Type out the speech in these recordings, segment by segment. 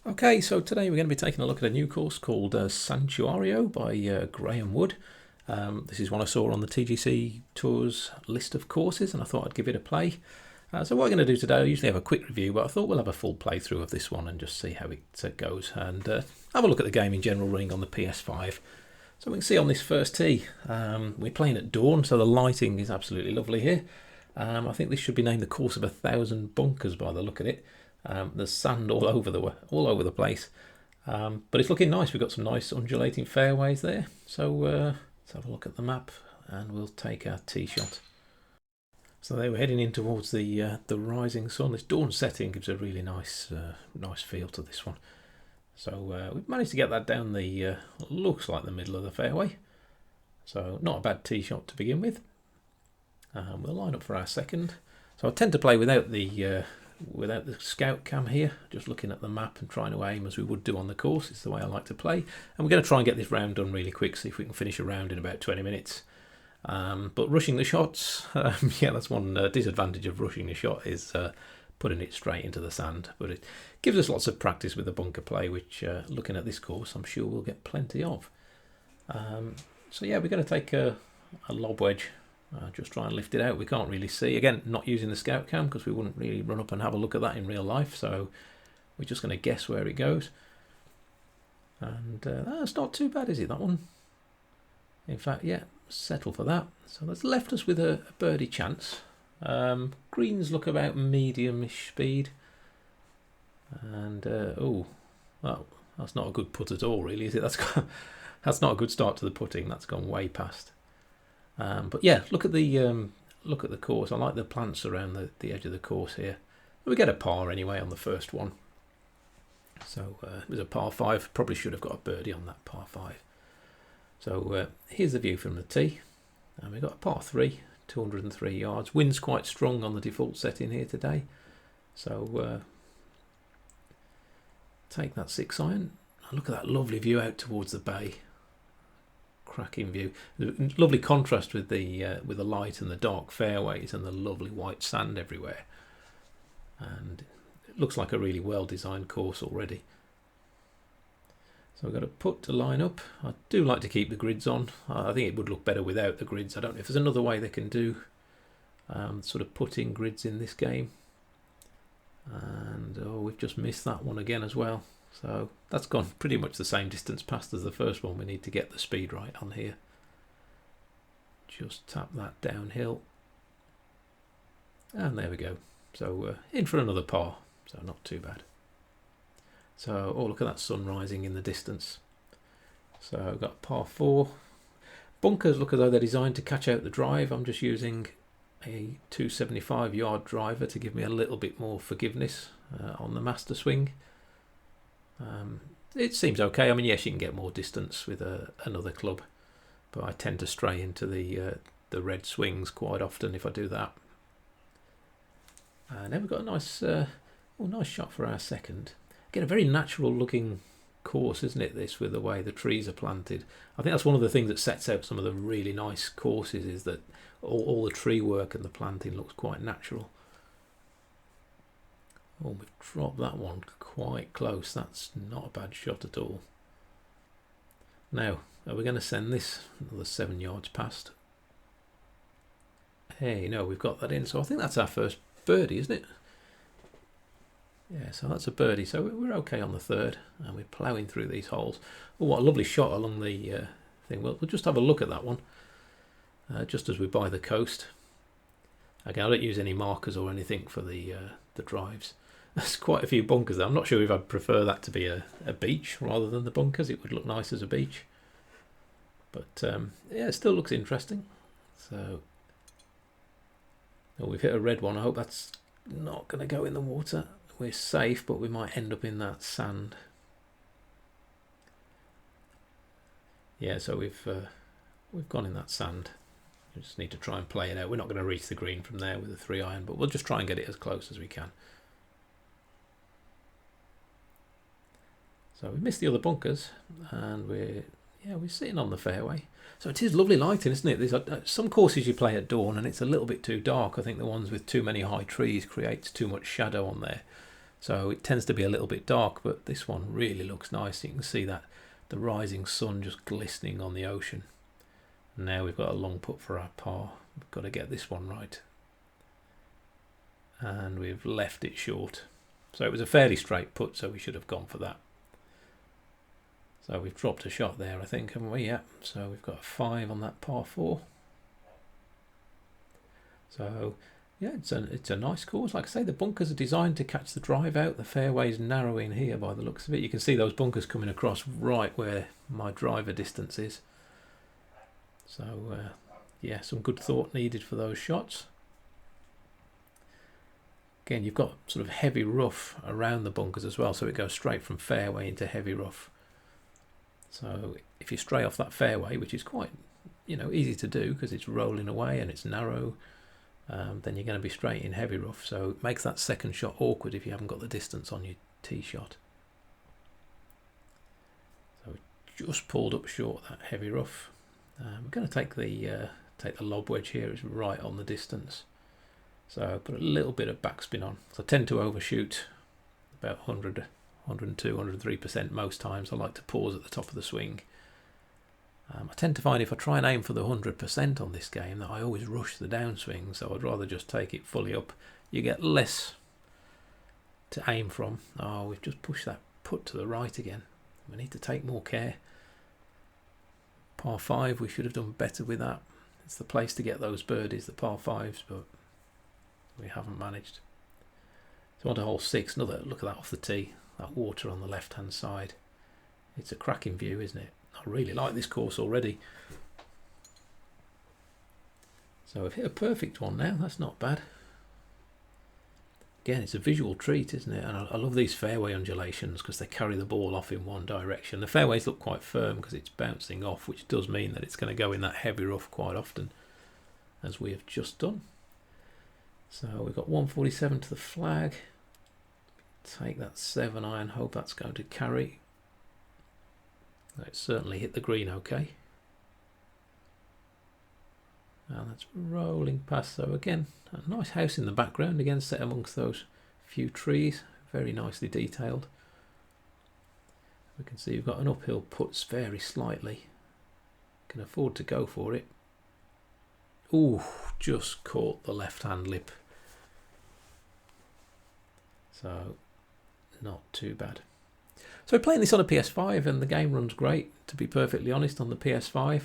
Okay, so today we're going to be taking a look at a new course called Santuario by Graham Wood. This is one I saw on the TGC Tour's list of courses, and I thought I'd give it a play. So what I'm going to do today, I usually have a quick review, but I thought we'll have a full playthrough of this one and just see how it goes, and have a look at the game in general running on the PS5. So we can see on this first tee, we're playing at dawn, so the lighting is absolutely lovely here. I think this should be named the Course of 1,000 Bunkers by the look of it. There's sand all over the place, but it's looking nice. We've got some nice undulating fairways there. So let's have a look at the map, and we'll take our tee shot. So they were heading in towards the rising sun. This dawn setting gives a really nice feel to this one. So we've managed to get that down the looks like the middle of the fairway. So not a bad tee shot to begin with. We'll line up for our second. So I tend to play without the scout cam here, just looking at the map and trying to aim as we would do on the course. It's the way I like to play, and we're going to try and get this round done really quick, see if we can finish a round in about 20 minutes. But rushing the shots, yeah, that's one disadvantage of rushing the shot, is putting it straight into the sand, but it gives us lots of practice with the bunker play, which looking at this course I'm sure we'll get plenty of. So yeah, we're going to take a lob wedge. Just try and lift it out. We can't really see. Again, not using the scout cam because we wouldn't really run up and have a look at that in real life. So we're just going to guess where it goes. And that's not too bad, is it, that one? In fact, yeah, settle for that. So that's left us with a birdie chance. Greens look about medium-ish speed. And, oh, well, that's not a good putt at all, really, is it? That's not a good start to the putting. That's gone way past. But yeah, look at the course. I like the plants around the edge of the course here. We get a par anyway on the first one. So it was a par 5. Probably should have got a birdie on that par 5. So here's the view from the tee. And we've got a par 3, 203 yards. Wind's quite strong on the default setting here today. So take that 6 iron. Look at that lovely view out towards the bay. Cracking view. Lovely contrast with the light and the dark fairways and the lovely white sand everywhere. And it looks like a really well designed course already. So we've got a putt to line up. I do like to keep the grids on. I think it would look better without the grids. I don't know if there's another way they can do sort of putting grids in this game. And oh, we've just missed that one again as well. So that's gone pretty much the same distance past as the first one. We need to get the speed right on here. Just tap that downhill. And there we go. So in for another par. So not too bad. So, oh, look at that sun rising in the distance. So I've got par 4. Bunkers look as though they're designed to catch out the drive. I'm just using a 275 yard driver to give me a little bit more forgiveness on the master swing. It seems okay. I mean, yes, you can get more distance with another club, but I tend to stray into the red swings quite often if I do that. And then we've got a nice shot for our second. Again, a very natural looking course, isn't it, this, with the way the trees are planted. I think that's one of the things that sets out some of the really nice courses, is that all the tree work and the planting looks quite natural. Oh, we've dropped that one quite close. That's not a bad shot at all. Now, are we going to send this another 7 yards past? Hey, no, we've got that in. So I think that's our first birdie, isn't it? Yeah, so that's a birdie. So we're okay on the third, and we're ploughing through these holes. Oh, what a lovely shot along the thing. Well, we'll just have a look at that one, just as we're by the coast. Again, I don't use any markers or anything for the drives. There's quite a few bunkers there. I'm not sure if I'd prefer that to be a beach rather than the bunkers. It would look nice as a beach. But yeah, it still looks interesting. So oh, we've hit a red one. I hope that's not going to go in the water. We're safe, but we might end up in that sand. Yeah, so we've gone in that sand. We just need to try and play it out. We're not going to reach the green from there with a 3 iron, but we'll just try and get it as close as we can. So we missed the other bunkers, and we're sitting on the fairway. So it is lovely lighting, isn't it? There's some courses you play at dawn and it's a little bit too dark. I think the ones with too many high trees creates too much shadow on there. so it tends to be a little bit dark, but this one really looks nice. You can see that the rising sun just glistening on the ocean. Now we've got a long putt for our par. We've got to get this one right, and we've left it short. So it was a fairly straight putt, so we should have gone for that. So we've dropped a shot there, I think, haven't we? Yeah. So we've got a 5 on that par 4. So yeah, it's a nice course. Like I say, the bunkers are designed to catch the drive out. The fairway's narrowing here by the looks of it. You can see those bunkers coming across right where my driver distance is. So yeah, some good thought needed for those shots. Again, you've got sort of heavy rough around the bunkers as well, so it goes straight from fairway into heavy rough. So if you stray off that fairway, which is quite, easy to do because it's rolling away and it's narrow, then you're going to be straight in heavy rough. So it makes that second shot awkward if you haven't got the distance on your tee shot. So we just pulled up short that heavy rough. We're going to take the lob wedge here. It's right on the distance. So put a little bit of backspin on. So I tend to overshoot about 100, 102, 103% most times. I like to pause at the top of the swing. I tend to find if I try and aim for the 100% on this game that I always rush the downswing, so I'd rather just take it fully up. You get less to aim from. Oh, we've just pushed that putt to the right again. We need to take more care. Par 5, we should have done better with that. It's the place to get those birdies, the par 5s, but we haven't managed. So on to hole 6, another look at that off the tee. That water on the left hand side. It's a cracking view, isn't it? I really like this course already. So we've hit a perfect one now. That's not bad. Again, it's a visual treat, isn't it? And I love these fairway undulations because they carry the ball off in one direction. The fairways look quite firm because it's bouncing off, which does mean that it's going to go in that heavy rough quite often, as we have just done. So we've got 147 to the flag. Take that 7 iron, hope that's going to carry. It certainly hit the green okay. And that's rolling past. So again, a nice house in the background, again set amongst those few trees, very nicely detailed. We can see you've got an uphill putt very slightly. Can afford to go for it. Ooh, just caught the left hand lip. So not too bad. So we're playing this on a PS5 and the game runs great, to be perfectly honest, on the PS5.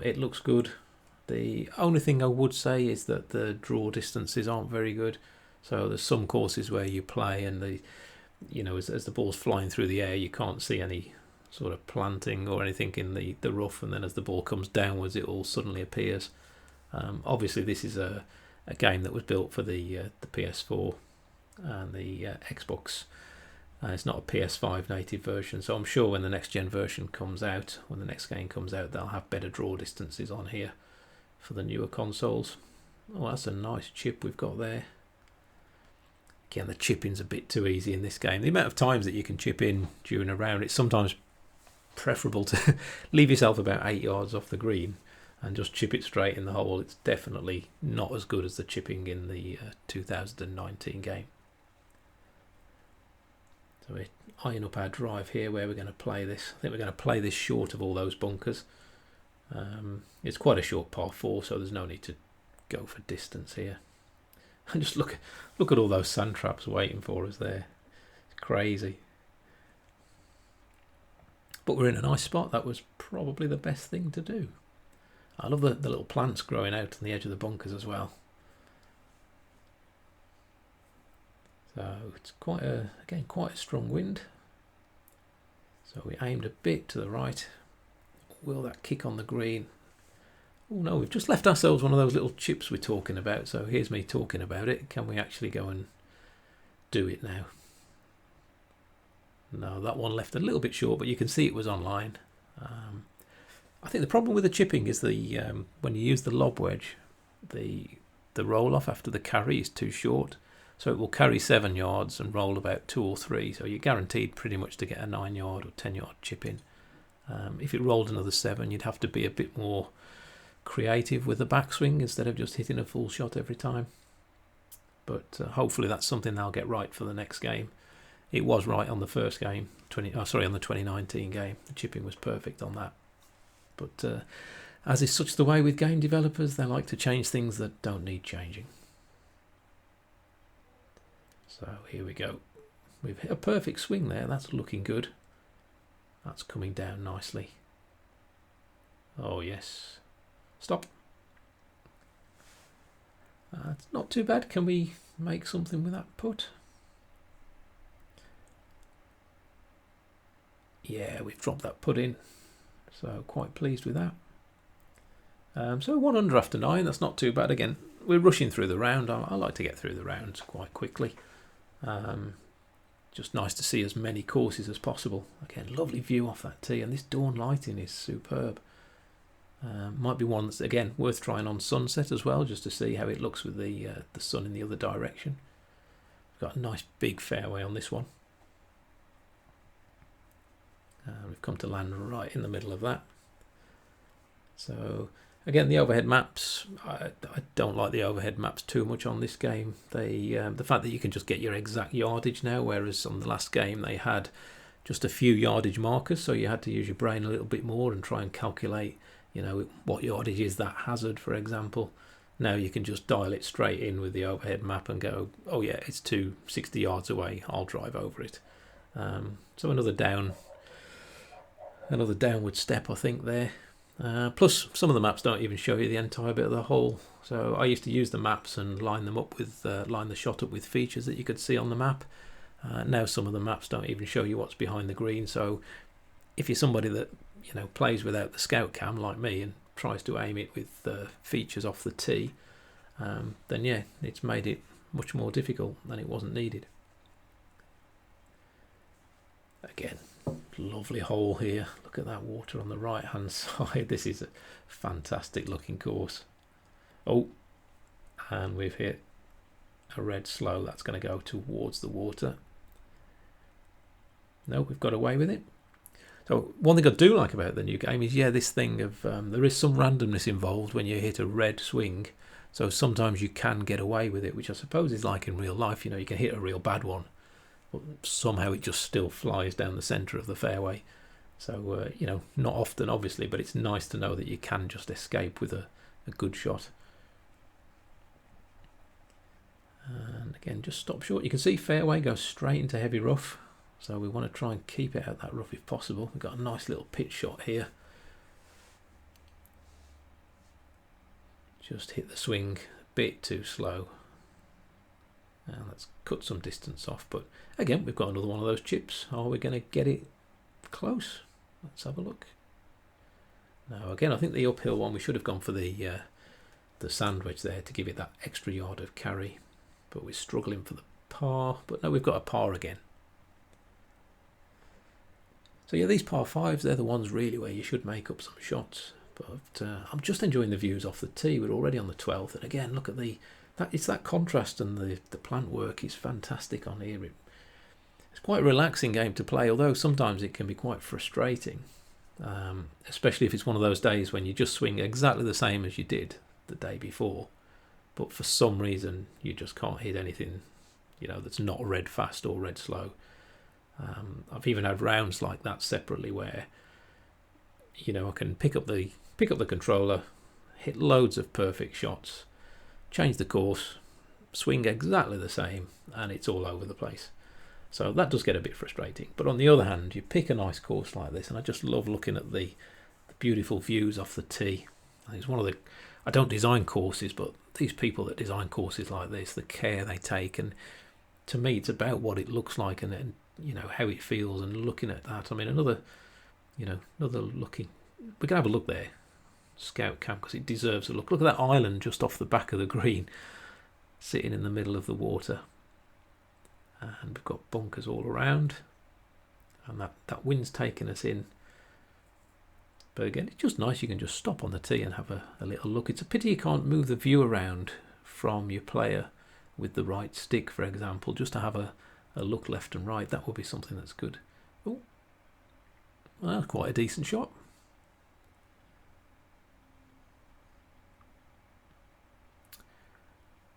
It looks good. The only thing I would say is that the draw distances aren't very good. So there's some courses where you play and as the ball's flying through the air, you can't see any sort of planting or anything in the rough, and then as the ball comes downwards, it all suddenly appears. Obviously, this is a game that was built for the PS4 and the Xbox. It's not a PS5 native version, so I'm sure when the next gen version comes out, when the next game comes out, they'll have better draw distances on here for the newer consoles. Oh, that's a nice chip we've got there. Again, the chipping's a bit too easy in this game. The amount of times that you can chip in during a round, it's sometimes preferable to leave yourself about 8 yards off the green and just chip it straight in the hole. It's definitely not as good as the chipping in the 2019 game. So we're eyeing up our drive here where we're going to play this. I think we're going to play this short of all those bunkers. It's quite a short par 4, so there's no need to go for distance here. And just look at all those sand traps waiting for us there. It's crazy. But we're in a nice spot. That was probably the best thing to do. I love the little plants growing out on the edge of the bunkers as well. So it's quite a strong wind. So we aimed a bit to the right. Will that kick on the green? Oh no, we've just left ourselves one of those little chips we're talking about. So here's me talking about it. Can we actually go and do it now? No, that one left a little bit short, but you can see it was online. I think the problem with the chipping is when you use the lob wedge, the roll off after the carry is too short. So it will carry 7 yards and roll about 2 or 3. So you're guaranteed pretty much to get a 9 yard or 10 yard chip in. If it rolled another 7, you'd have to be a bit more creative with the backswing instead of just hitting a full shot every time. but hopefully that's something they'll get right for the next game. It was right on the first game, on the 2019 game. The chipping was perfect on that. But as is such the way with game developers, they like to change things that don't need changing. So here we go. We've hit a perfect swing there. That's looking good. That's coming down nicely. Oh yes. Stop. It's not too bad. Can we make something with that putt? Yeah, we've dropped that putt in. So quite pleased with that. So 1 under after 9. That's not too bad. Again, we're rushing through the round. I like to get through the rounds quite quickly. Just nice to see as many courses as possible. Again, lovely view off that tee, and this dawn lighting is superb. Might be one that's, again, worth trying on sunset as well, just to see how it looks with the sun in the other direction. We've got a nice big fairway on this one. We've come to land right in the middle of that. So again, the overhead maps, I don't like the overhead maps too much on this game. The fact that you can just get your exact yardage now, whereas on the last game they had just a few yardage markers, so you had to use your brain a little bit more and try and calculate, you know, what yardage is that hazard, for example. Now you can just dial it straight in with the overhead map and go, oh yeah, it's 260 yards away, I'll drive over it. So another downward step, I think, there. Plus, some of the maps don't even show you the entire bit of the hole. So I used to use the maps and line the shot up with features that you could see on the map. Now some of the maps don't even show you what's behind the green. So if you're somebody that, you know, plays without the scout cam like me and tries to aim it with features off the tee, then yeah, it's made it much more difficult than it wasn't needed. Again, lovely hole here. Look at that water on the right hand side. This is a fantastic looking course. Oh, and we've hit a red slow. That's going to go towards the water. No, we've got away with it. So one thing I do like about the new game is, yeah, this thing of there is some randomness involved when you hit a red swing. So sometimes you can get away with it, which I suppose is like in real life. You know, you can hit a real bad one, but somehow it just still flies down the centre of the fairway. So, you know, not often, obviously, but it's nice to know that you can just escape with a good shot. And again, just stop short. You can see fairway goes straight into heavy rough. So we want to try and keep it out that rough if possible. We've got a nice little pitch shot here. Just hit the swing a bit too slow. And let's cut some distance off. But again, we've got another one of those chips. Are we going to get it close? Let's have a look. Now again, I think the uphill one, we should have gone for the sandwich there to give it that extra yard of carry. But we're struggling for the par. But no, we've got a par again. So yeah, these par 5s, they're the ones really where you should make up some shots. But I'm just enjoying the views off the tee. We're already on the 12th. And again, look at it's that contrast, and the plant work is fantastic on here. It's quite a relaxing game to play, although sometimes it can be quite frustrating. Especially if it's one of those days when you just swing exactly the same as you did the day before. But for some reason, you just can't hit anything, you know, that's not red fast or red slow. I've even had rounds like that separately where, you know, I can pick up the controller, hit loads of perfect shots, change the course, swing exactly the same, and it's all over the place. So that does get a bit frustrating. But on the other hand, you pick a nice course like this, and I just love looking at the beautiful views off the tee. It's one of the, I don't design courses, but these people that design courses like this, the care they take, and to me, it's about what it looks like and you know, how it feels, and looking at that. I mean, another looking, we can have a look there, scout cam, because it deserves a look. Look at that island just off the back of the green, sitting in the middle of the water, and we've got bunkers all around, and that wind's taking us in. But again, it's just nice. You can just stop on the tee and have a little look. It's a pity you can't move the view around from your player with the right stick, for example, just to have a look left and right. That would be something that's good. Oh, well, quite a decent shot.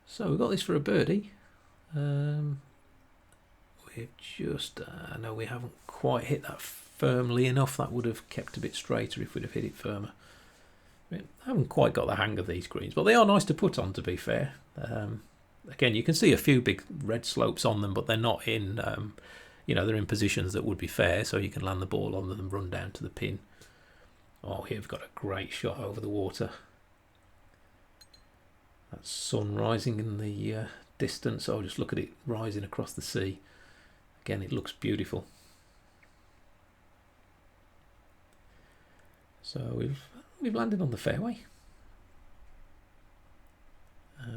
So we've got this for a birdie. We've just, no, we haven't quite hit that firmly enough. That would have kept a bit straighter if we'd have hit it firmer. I haven't quite got the hang of these greens, but they are nice to put on, to be fair. Again, you can see a few big red slopes on them, but they're not in, they're in positions that would be fair, so you can land the ball on them and run down to the pin. Oh, here we've got a great shot over the water. That sun rising in the distance. Oh, just look at it rising across the sea. Again, it looks beautiful. So we've landed on the fairway.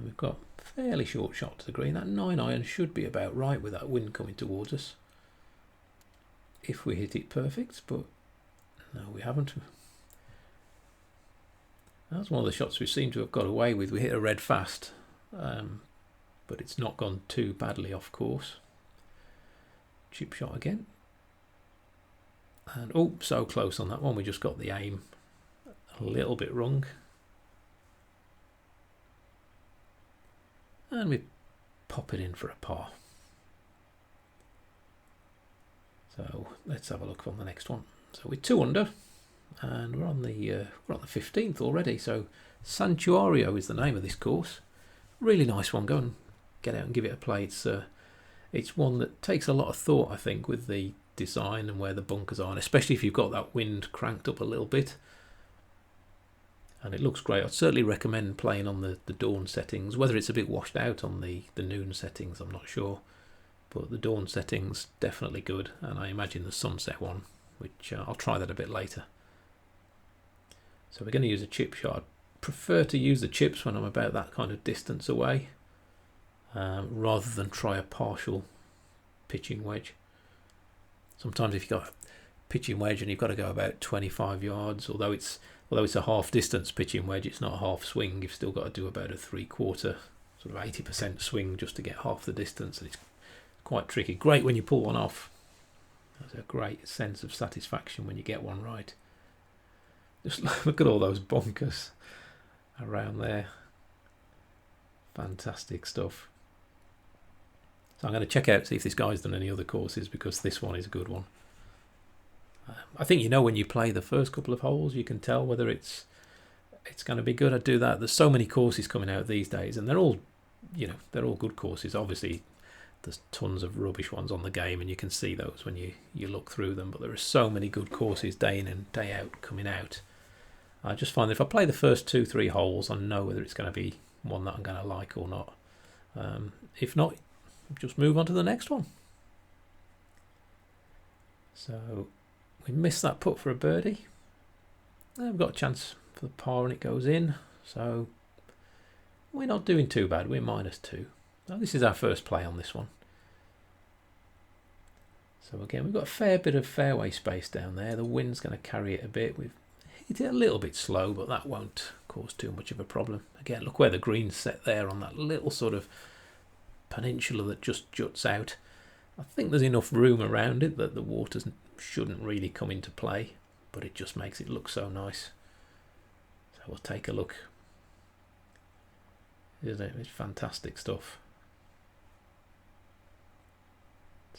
We've got a fairly short shot to the green. That 9-iron should be about right with that wind coming towards us, if we hit it perfect, but no, we haven't. That's one of the shots we seem to have got away with. We hit a red fast, but it's not gone too badly off course. Chip shot again. And oh, so close on that one. We just got the aim a little bit wrong. And we pop it in for a par. So let's have a look on the next one. So we're 2 under, and we're on the 15th already. So Santuario is the name of this course. Really nice one. Go and get out and give it a play. It's one that takes a lot of thought, I think, with the design and where the bunkers are, and especially if you've got that wind cranked up a little bit. And it looks great. I'd certainly recommend playing on the dawn settings. Whether it's a bit washed out on the noon settings, I'm not sure. But the dawn settings, definitely good. And I imagine the sunset one, which I'll try that a bit later. So we're going to use a chip shot. I prefer to use the chips when I'm about that kind of distance away, rather than try a partial pitching wedge. Sometimes if you've got a pitching wedge and you've got to go about 25 yards, although it's a half distance pitching wedge, it's not a half swing. You've still got to do about a 3/4, sort of 80% swing just to get half the distance, and it's quite tricky. Great when you pull one off. There's a great sense of satisfaction when you get one right. Just look at all those bunkers around there. Fantastic stuff. So I'm going to check out, see if this guy's done any other courses, because this one is a good one. I think when you play the first couple of holes, you can tell whether it's going to be good. I do that. There's so many courses coming out these days, and they're all good courses. Obviously, there's tons of rubbish ones on the game, and you can see those when you look through them. But there are so many good courses day in and day out coming out. I just find that if I play the first 2-3 holes, I know whether it's going to be one that I'm going to like or not. If not, just move on to the next one. So we missed that putt for a birdie. We've got a chance for the par and it goes in. So we're not doing too bad. We're -2. Now, this is our first play on this one. So again, we've got a fair bit of fairway space down there. The wind's going to carry it a bit. We've hit it a little bit slow, but that won't cause too much of a problem. Again, look where the green's set there on that little sort of peninsula that just juts out. I think there's enough room around it that the water shouldn't really come into play, but it just makes it look so nice. So we'll take a look. Isn't it? It's fantastic stuff.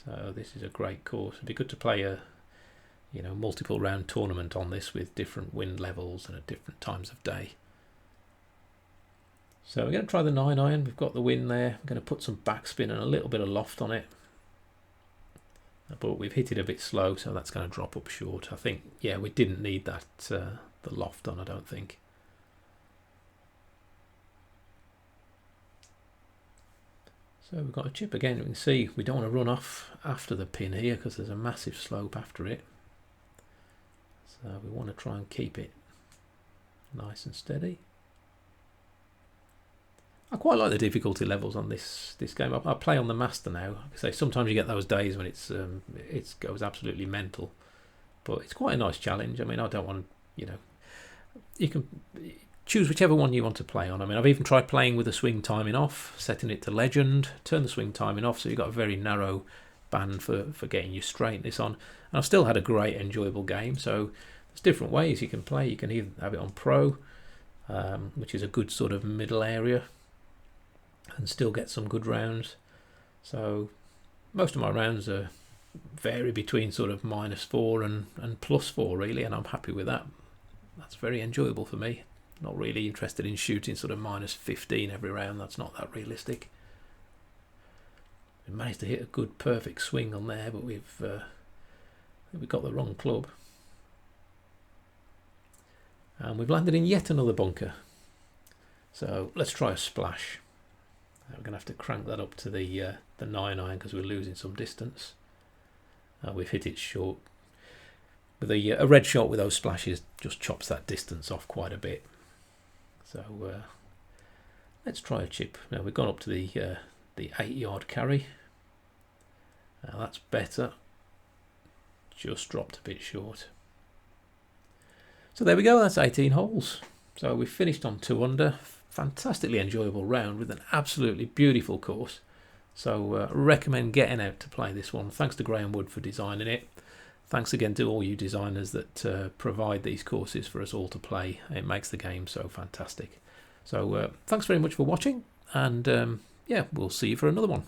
So this is a great course. It'd be good to play a multiple round tournament on this with different wind levels and at different times of day. So we're going to try the 9-iron. We've got the wind there. I'm going to put some backspin and a little bit of loft on it. But we've hit it a bit slow, so that's going to drop up short. I think, yeah, we didn't need that the loft on, I don't think. So we've got a chip again. You can see we don't want to run off after the pin here because there's a massive slope after it. So we want to try and keep it nice and steady. I quite like the difficulty levels on this game. I play on the master now. Like I say, sometimes you get those days when it goes absolutely mental, but it's quite a nice challenge. I mean, I don't want you can choose whichever one you want to play on. I mean, I've even tried playing with the swing timing off, setting it to legend, turn the swing timing off, so you've got a very narrow band for getting your straightness on. And I've still had a great, enjoyable game. So there's different ways you can play. You can either have it on pro, which is a good sort of middle area, and still get some good rounds. So most of my rounds vary between sort of -4 and +4 really, and I'm happy with that. That's very enjoyable for me. Not really interested in shooting sort of -15 every round. That's not that realistic. We managed to hit a good perfect swing on there, but we've got the wrong club, and we've landed in yet another bunker. So let's try a splash. We're going to have to crank that up to the 9 iron because we're losing some distance. We've hit it short. With a red shot with those splashes just chops that distance off quite a bit. So let's try a chip. Now we've gone up to the 8-yard carry. Now that's better. Just dropped a bit short. So there we go. That's 18 holes. So we've finished on 2 under. Fantastically enjoyable round with an absolutely beautiful course. So recommend getting out to play this one. Thanks to Graham Wood for designing it. Thanks again to all you designers that provide these courses for us all to play. It makes the game so fantastic. So thanks very much for watching, and yeah, we'll see you for another one.